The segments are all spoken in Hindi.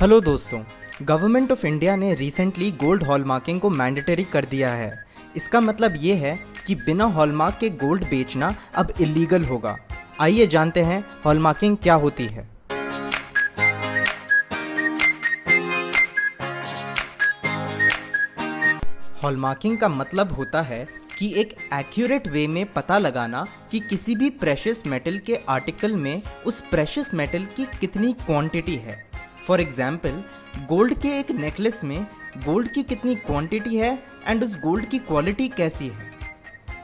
हेलो दोस्तों, गवर्नमेंट ऑफ इंडिया ने रिसेंटली गोल्ड हॉलमार्किंग को मैंडेटरी कर दिया है। इसका मतलब ये है कि बिना हॉलमार्क के गोल्ड बेचना अब इलीगल होगा। आइए जानते हैं हॉलमार्किंग क्या होती है। हॉलमार्किंग का मतलब होता है कि एक एक्यूरेट वे में पता लगाना कि किसी भी प्रेशियस मेटल के आर्टिकल में उस प्रेशियस मेटल की कितनी क्वांटिटी है। फॉर एग्जाम्पल, गोल्ड के एक नेकलेस में गोल्ड की कितनी क्वांटिटी है एंड उस गोल्ड की क्वालिटी कैसी है।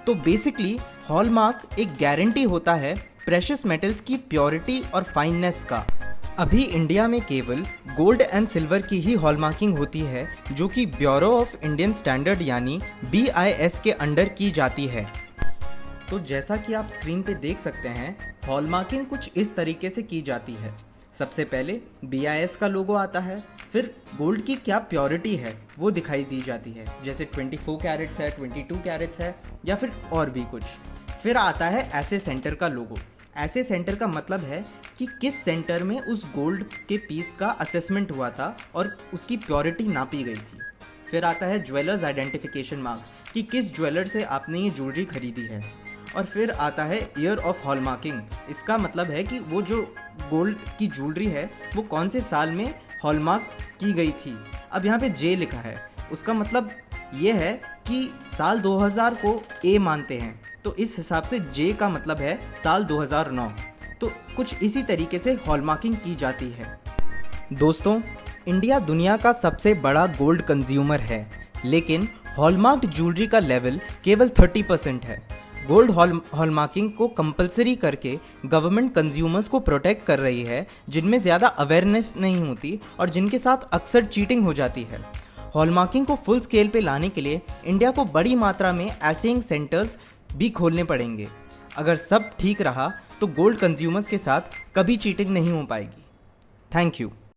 तो बेसिकली हॉलमार्क एक गारंटी होता है प्रेशियस मेटल्स की प्योरिटी और फाइननेस का। अभी इंडिया में केवल गोल्ड एंड सिल्वर की ही हॉलमार्किंग होती है, जो कि ब्यूरो ऑफ इंडियन स्टैंडर्ड यानी BIS के अंडर की जाती है। तो जैसा कि आप स्क्रीन पे देख सकते हैं, हॉलमार्किंग कुछ इस तरीके से की जाती है। सबसे पहले BIS का लोगो आता है, फिर गोल्ड की क्या प्योरिटी है वो दिखाई दी जाती है, जैसे 24 कैरेट्स है, 22 कैरेट्स है या फिर और भी कुछ। फिर आता है ऐसे सेंटर का लोगो। ऐसे सेंटर का मतलब है कि किस सेंटर में उस गोल्ड के पीस का असेसमेंट हुआ था और उसकी प्योरिटी नापी गई थी। फिर आता है ज्वेलर्स आइडेंटिफिकेशन मार्क कि किस ज्वेलर से आपने ये ज्वेलरी खरीदी है। और फिर आता है ईयर ऑफ हॉलमार्किंग। इसका मतलब है कि वो जो गोल्ड की ज्वेलरी है वो कौन से साल में हॉलमार्क की गई थी। अब यहाँ पे J लिखा है, उसका मतलब ये है कि साल 2000 को A मानते हैं, तो इस हिसाब से J का मतलब है साल 2009। तो कुछ इसी तरीके से हॉलमार्किंग की जाती है। दोस्तों, इंडिया दुनिया का सबसे बड़ा गोल्ड कंज्यूमर है, लेकिन हॉलमार्क्ड ज्वेलरी का लेवल केवल 30% है। गोल्ड हॉलमार्किंग को कंपलसरी करके गवर्नमेंट कंज्यूमर्स को प्रोटेक्ट कर रही है, जिनमें ज़्यादा अवेयरनेस नहीं होती और जिनके साथ अक्सर चीटिंग हो जाती है। हॉलमार्किंग को फुल स्केल पे लाने के लिए इंडिया को बड़ी मात्रा में ऐसे सेंटर्स भी खोलने पड़ेंगे। अगर सब ठीक रहा तो गोल्ड कंज्यूमर्स के साथ कभी चीटिंग नहीं हो पाएगी। Thank you.